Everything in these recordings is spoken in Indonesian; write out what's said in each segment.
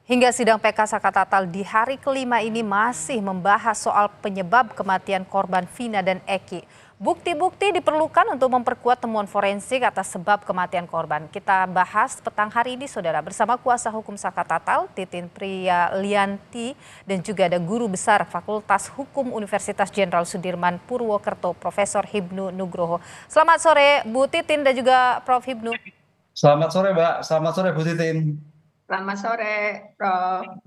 Hingga sidang PK Sakatatal di hari kelima ini masih membahas soal penyebab kematian korban Vina dan Eki. Bukti-bukti diperlukan untuk memperkuat temuan forensik atas sebab kematian korban. Kita bahas petang hari ini, saudara, bersama kuasa hukum Sakatatal, Titin Priyalianti, dan juga ada Guru Besar Fakultas Hukum Universitas Jenderal Sudirman Purwokerto, Profesor Hibnu Nugroho. Selamat sore, Bu Titin dan juga Prof. Hibnu. Selamat sore, Mbak. Selamat sore, Bu Titin. Selamat sore, Prof.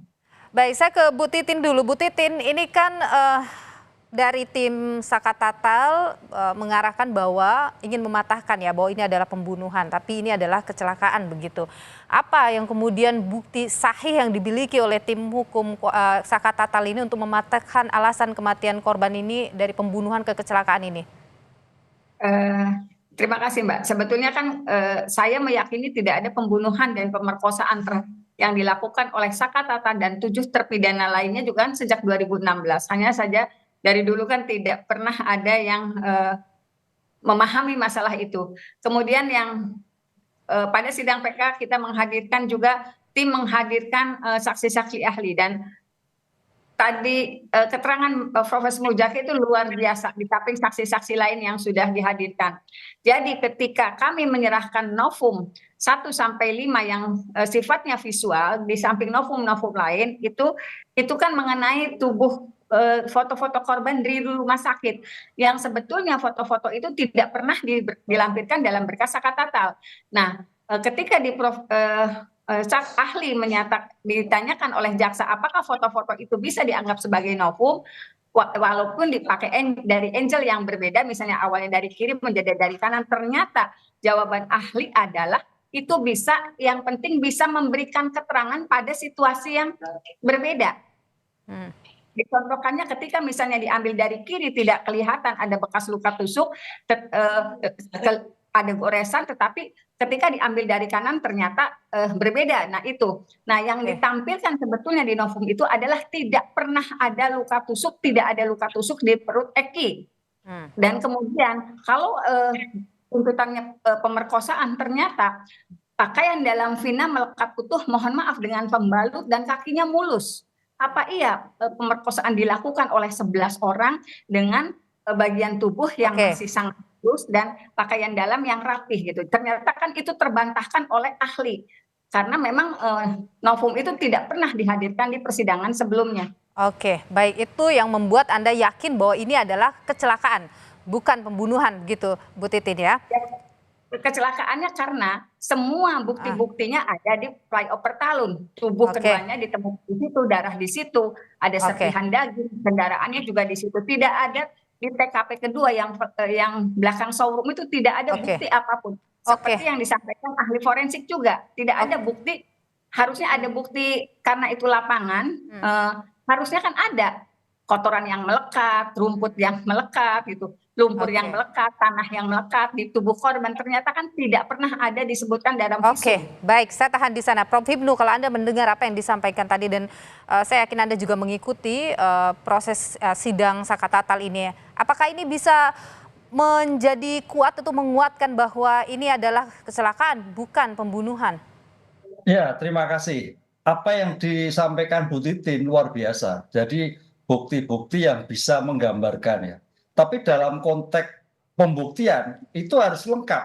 Baik, saya ke Bu Titin dulu. Bu Titin, ini kan dari tim Sakatatal mengarahkan bahwa ingin mematahkan ya bahwa ini adalah pembunuhan, tapi ini adalah kecelakaan begitu. Apa yang kemudian bukti sahih yang dimiliki oleh tim hukum Sakatatal ini untuk mematahkan alasan kematian korban ini dari pembunuhan ke kecelakaan ini? Terima kasih, Mbak. Sebetulnya kan saya meyakini tidak ada pembunuhan dan pemerkosaan yang dilakukan oleh Sakatatal dan 7 terpidana lainnya juga kan sejak 2016. Hanya saja dari dulu kan tidak pernah ada yang memahami masalah itu. Kemudian yang pada sidang PK kita menghadirkan juga tim menghadirkan saksi-saksi ahli dan tadi keterangan Profesor Mujaki itu luar biasa di samping saksi-saksi lain yang sudah dihadirkan. Jadi ketika kami menyerahkan novum 1 sampai 5 yang sifatnya visual di samping novum-novum lain itu kan mengenai tubuh foto-foto korban di rumah sakit yang sebetulnya foto-foto itu tidak pernah dilampirkan dalam berkas Sakatatal. Nah, ketika ahli ditanyakan oleh jaksa apakah foto-foto itu bisa dianggap sebagai novum walaupun dipakai dari angle yang berbeda, misalnya awalnya dari kiri menjadi dari kanan, ternyata jawaban ahli adalah itu bisa, yang penting bisa memberikan keterangan pada situasi yang berbeda. Dicontohkannya ketika misalnya diambil dari kiri tidak kelihatan ada bekas luka tusuk, ada goresan, tetapi ketika diambil dari kanan ternyata berbeda. Nah itu, yang ditampilkan sebetulnya di novum itu adalah tidak pernah ada luka tusuk, tidak ada luka tusuk di perut Eki. Dan kemudian kalau tuntutannya pemerkosaan, ternyata pakaian dalam Vina melekat utuh, mohon maaf, dengan pembalut dan kakinya mulus. Apa iya pemerkosaan dilakukan oleh 11 orang dengan bagian tubuh yang masih sangat halus dan pakaian dalam yang rapih gitu. Ternyata kan itu terbantahkan oleh ahli karena memang novum itu tidak pernah dihadirkan di persidangan sebelumnya. Oke, baik, itu yang membuat Anda yakin bahwa ini adalah kecelakaan, bukan pembunuhan gitu, Bu Titin ya? Kecelakaannya karena semua bukti-buktinya ada di flyover Talun. Tubuh keduanya ditemukan di situ, darah di situ, ada serpihan daging, kendaraannya juga di situ. Tidak ada di TKP kedua yang belakang showroom itu tidak ada bukti apapun. Seperti yang disampaikan ahli forensik juga, tidak ada bukti. Harusnya ada bukti karena itu lapangan, harusnya kan ada kotoran yang melekat, rumput yang melekat gitu, lumpur yang melekat, tanah yang melekat di tubuh korban, ternyata kan tidak pernah ada disebutkan dalam visum. Baik, saya tahan di sana. Prof. Hibnu, kalau Anda mendengar apa yang disampaikan tadi dan saya yakin Anda juga mengikuti proses sidang Sakatatal ini, apakah ini bisa menjadi kuat atau menguatkan bahwa ini adalah kecelakaan, bukan pembunuhan? Ya, terima kasih. Apa yang disampaikan Bu Titin luar biasa. Jadi bukti-bukti yang bisa menggambarkan ya. Tapi dalam konteks pembuktian itu harus lengkap.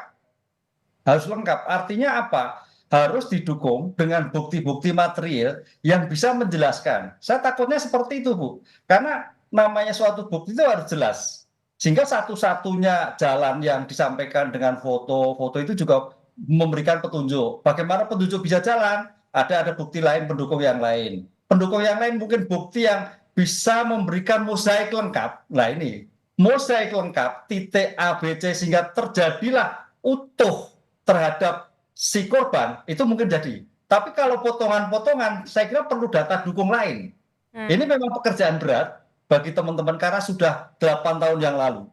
Harus lengkap. Artinya apa? Harus didukung dengan bukti-bukti material yang bisa menjelaskan. Saya takutnya seperti itu, Bu. Karena namanya suatu bukti itu harus jelas. Sehingga satu-satunya jalan yang disampaikan dengan foto-foto itu juga memberikan petunjuk. Bagaimana petunjuk bisa jalan? Ada bukti lain, pendukung yang lain. Pendukung yang lain mungkin bukti yang bisa memberikan mosaik lengkap. Nah ini, mosaik lengkap, titik A, B, C, sehingga terjadilah utuh terhadap si korban, itu mungkin jadi. Tapi kalau potongan-potongan, saya kira perlu data dukung lain. Ini memang pekerjaan berat bagi teman-teman karena sudah 8 tahun yang lalu.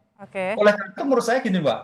Oleh karena itu menurut saya gini, Mbak,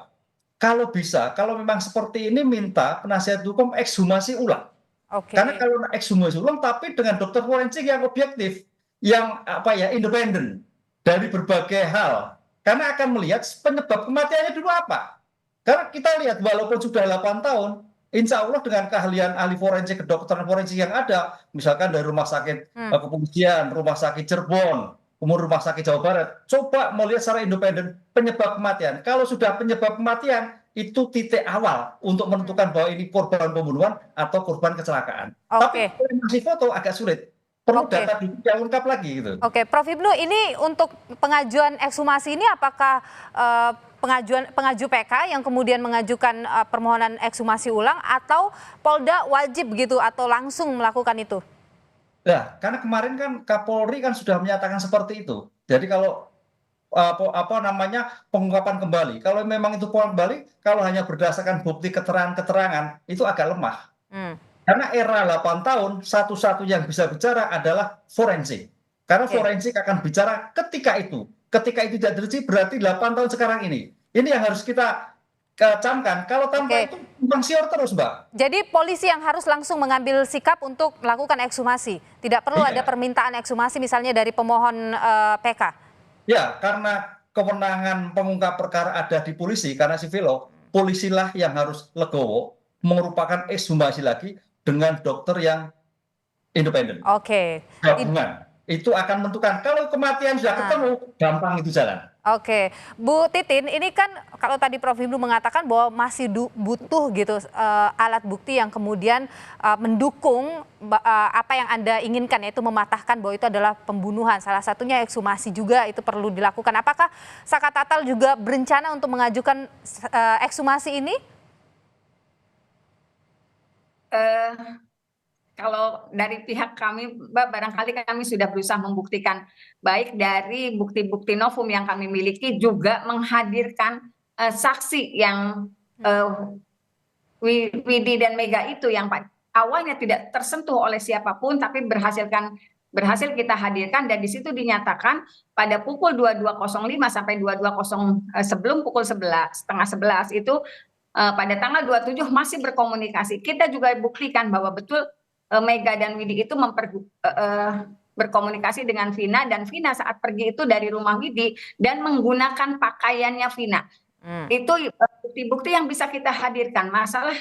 kalau bisa, kalau memang seperti ini minta penasihat hukum ekshumasi ulang. Karena kalau ekshumasi ulang tapi dengan dokter forensik yang objektif, yang independen dari berbagai hal. Karena akan melihat penyebab kematiannya dulu apa. Karena kita lihat walaupun sudah 8 tahun, insya Allah dengan keahlian ahli forensik, kedokteran forensik yang ada, misalkan dari rumah sakit kepolisian, rumah sakit Cirebon, kemudian rumah sakit Jawa Barat, coba melihat secara independen penyebab kematian. Kalau sudah penyebab kematian, itu titik awal untuk menentukan bahwa ini korban pembunuhan atau korban kecelakaan. Tapi Oke. masih foto agak sulit. Perlu Oke. data yang lengkap lagi gitu. Oke, Prof. Ibnu, ini untuk pengajuan ekshumasi ini apakah pengaju PK yang kemudian mengajukan permohonan ekshumasi ulang atau Polda wajib begitu atau langsung melakukan itu? Nah, karena kemarin kan Kapolri kan sudah menyatakan seperti itu. Jadi kalau apa namanya pengungkapan kembali, kalau memang itu kembali, kalau hanya berdasarkan bukti keterangan-keterangan itu agak lemah. Hmm. Karena era 8 tahun, satu-satu yang bisa bicara adalah forensik. Karena Oke. forensik akan bicara ketika itu. Ketika itu tidak terjadi berarti 8 tahun sekarang ini. Ini yang harus kita camkan. Kalau tanpa Oke. itu tumpang siur terus, Mbak. Jadi polisi yang harus langsung mengambil sikap untuk melakukan ekshumasi. Tidak perlu ada Iya. permintaan ekshumasi misalnya dari pemohon PK. Ya, karena kewenangan pengungkap perkara ada di polisi, karena sivilo, polisilah yang harus legowo, merupakan ekshumasi lagi dengan dokter yang independen. Oke. Gabungan. Itu akan menentukan. Kalau kematian sudah ketemu, gampang itu jalan. Oke, Bu Titin, ini kan kalau tadi Prof. Ibnu mengatakan bahwa masih butuh gitu alat bukti yang kemudian mendukung apa yang Anda inginkan, yaitu mematahkan bahwa itu adalah pembunuhan. Salah satunya ekshumasi juga itu perlu dilakukan. Apakah Saka Tatal juga berencana untuk mengajukan ekshumasi ini? Kalau dari pihak kami, Mbak, barangkali kami sudah berusaha membuktikan baik dari bukti-bukti novum yang kami miliki juga menghadirkan saksi yang Widi dan Mega itu yang awalnya tidak tersentuh oleh siapapun tapi berhasil kita hadirkan, dan di situ dinyatakan pada pukul 22.05 sampai 22.00 sebelum pukul 11, setengah 11 itu pada tanggal 27 masih berkomunikasi. Kita juga buktikan bahwa betul Mega dan Widi itu berkomunikasi dengan Vina, dan Vina saat pergi itu dari rumah Widi dan menggunakan pakaiannya Vina. Itu bukti-bukti yang bisa kita hadirkan. Masalah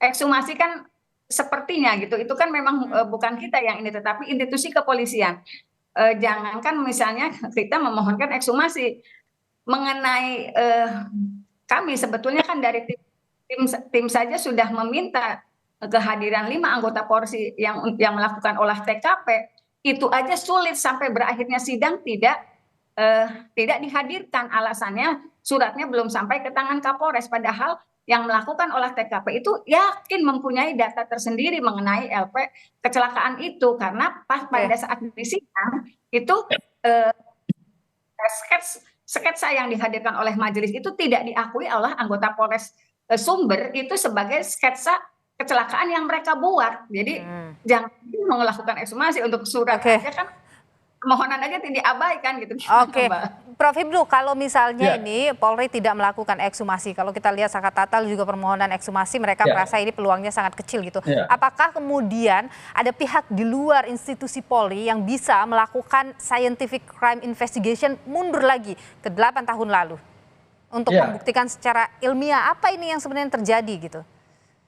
ekshumasi kan sepertinya gitu, itu kan memang bukan kita yang ini, tetapi institusi kepolisian. Jangankan misalnya kita memohonkan ekshumasi, mengenai kami sebetulnya kan dari tim saja sudah meminta kehadiran 5 anggota Polri yang melakukan olah TKP. Itu aja sulit sampai berakhirnya sidang tidak dihadirkan, alasannya suratnya belum sampai ke tangan Kapolres, padahal yang melakukan olah TKP itu yakin mempunyai data tersendiri mengenai LP kecelakaan itu, karena pada saat di sidang itu sketsa yang dihadirkan oleh majelis itu tidak diakui oleh anggota Polres Sumber itu sebagai sketsa kecelakaan yang mereka buat. Jadi jangan melakukan ekshumasi untuk surat aja kan, permohonan aja tidak diabaikan gitu. Oke, Prof. Ibnu, kalau misalnya ini Polri tidak melakukan ekshumasi, kalau kita lihat Saka Tatal juga permohonan ekshumasi, mereka merasa ini peluangnya sangat kecil gitu. Apakah kemudian ada pihak di luar institusi Polri yang bisa melakukan scientific crime investigation mundur lagi ke 8 tahun lalu untuk membuktikan secara ilmiah apa ini yang sebenarnya terjadi gitu?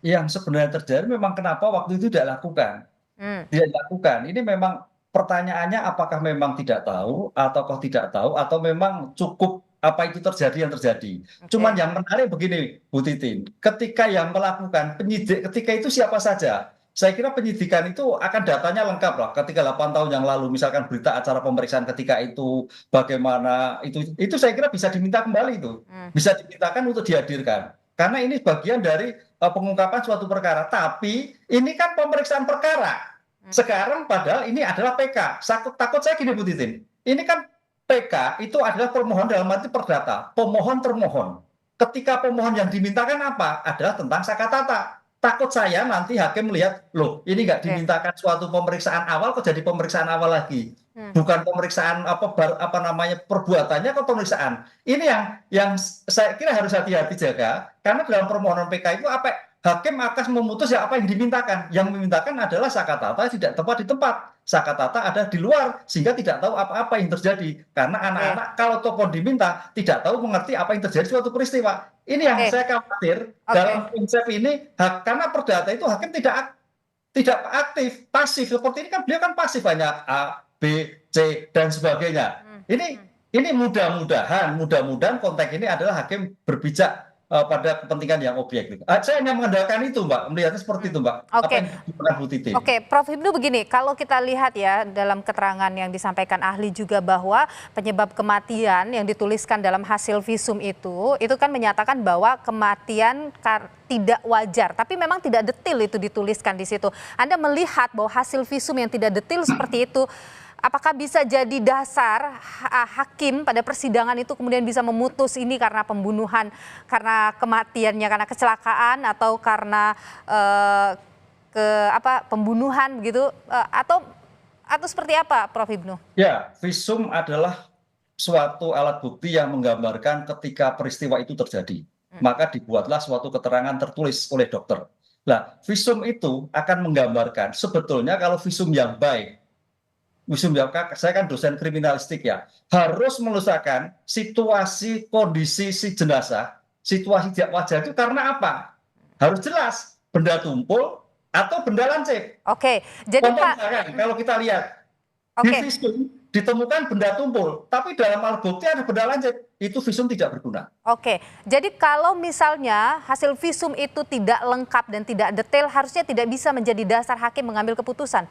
Yang sebenarnya terjadi memang kenapa waktu itu tidak dilakukan. Tidak dilakukan. Ini memang pertanyaannya apakah memang tidak tahu, ataukah tidak tahu, atau memang cukup apa itu terjadi yang terjadi. Cuman yang menarik begini, Bu Titin, ketika yang melakukan penyidik, ketika itu siapa saja? Saya kira penyidikan itu akan datanya lengkap lah. Ketika 8 tahun yang lalu, misalkan berita acara pemeriksaan ketika itu, bagaimana itu saya kira bisa diminta kembali itu. Bisa dimintakan untuk dihadirkan. Karena ini bagian dari pengungkapan suatu perkara. Tapi ini kan pemeriksaan perkara. Sekarang padahal ini adalah PK. Takut saya gini Bu Titin. Ini kan PK itu adalah permohon dalam arti perdata. Pemohon termohon. Ketika pemohon yang dimintakan apa? Adalah tentang Saka Tatal. Takut saya nanti hakim melihat, loh ini nggak dimintakan suatu pemeriksaan awal kok jadi pemeriksaan awal lagi. Bukan pemeriksaan apa namanya perbuatannya kok pemeriksaan. Ini yang saya kira harus hati-hati jaga, karena dalam permohonan PK itu apa hakim akan memutus ya apa yang dimintakan. Yang memintakan adalah Sakatata tidak tepat di tempat. Sakatata ada di luar sehingga tidak tahu apa-apa yang terjadi. Karena anak-anak kalau telepon diminta tidak tahu mengerti apa yang terjadi suatu peristiwa. Ini yang saya khawatir dalam konsep ini, karena perdata itu hakim tidak aktif, pasif. Seperti ini kan beliau kan pasif, hanya A, B, C dan sebagainya. Ini mudah-mudahan konteks ini adalah hakim berpijak pada kepentingan yang objektif. Saya hanya mengandalkan itu, Mbak, melihatnya seperti itu, Mbak. Apa yang dilakukan Bu Titin. Oke, Prof. Hipnu begini, kalau kita lihat ya dalam keterangan yang disampaikan ahli juga bahwa penyebab kematian yang dituliskan dalam hasil visum itu kan menyatakan bahwa kematian tidak wajar, tapi memang tidak detil itu dituliskan di situ. Anda melihat bahwa hasil visum yang tidak detil seperti itu, apakah bisa jadi dasar hakim pada persidangan itu kemudian bisa memutus ini karena pembunuhan, karena kematiannya karena kecelakaan atau karena pembunuhan begitu, atau seperti apa, Prof. Hipnu? Ya, visum adalah suatu alat bukti yang menggambarkan ketika peristiwa itu terjadi. Maka dibuatlah suatu keterangan tertulis oleh dokter. Nah, visum itu akan menggambarkan sebetulnya kalau visum yang baik, saya kan dosen kriminalistik ya, harus menuliskan situasi kondisi si jenazah, situasi tidak wajar itu karena apa? Harus jelas, benda tumpul atau benda lancip. Oke, jadi Pak, kalau kita lihat di visum ditemukan benda tumpul, tapi dalam alat bukti ada benda lancip, itu visum tidak berguna. Oke, jadi kalau misalnya hasil visum itu tidak lengkap dan tidak detail, harusnya tidak bisa menjadi dasar hakim mengambil keputusan.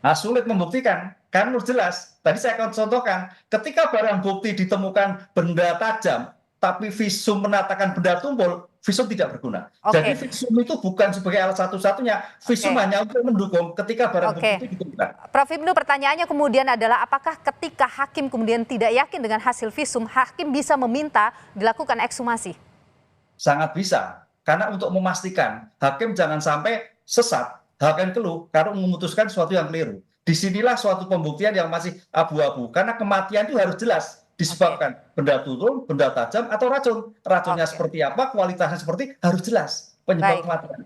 Nah, sulit membuktikan, kan harus jelas. Tadi saya akan contohkan, ketika barang bukti ditemukan benda tajam, tapi visum menatakan benda tumpul, visum tidak berguna. Jadi visum itu bukan sebagai alat satu-satunya, visum hanya untuk mendukung ketika barang bukti itu ditemukan. Prof. Hipnu, pertanyaannya kemudian adalah apakah ketika hakim kemudian tidak yakin dengan hasil visum, hakim bisa meminta dilakukan ekshumasi? Sangat bisa, karena untuk memastikan hakim jangan sampai sesat, hakim keluh karena memutuskan sesuatu yang keliru. Disinilah suatu pembuktian yang masih abu-abu, karena kematian itu harus jelas disebabkan benda tumpul, benda tajam atau racun. Racunnya seperti apa, kualitasnya seperti, harus jelas penyebab kematian.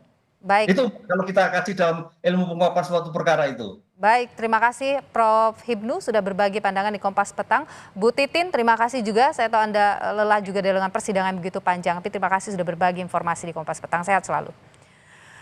Itu kalau kita kaji dalam ilmu pengungkapan suatu perkara itu. Baik, terima kasih Prof. Hipnu sudah berbagi pandangan di Kompas Petang. Bu Titin, terima kasih juga. Saya tahu Anda lelah juga dengan persidangan begitu panjang, tapi terima kasih sudah berbagi informasi di Kompas Petang. Sehat selalu.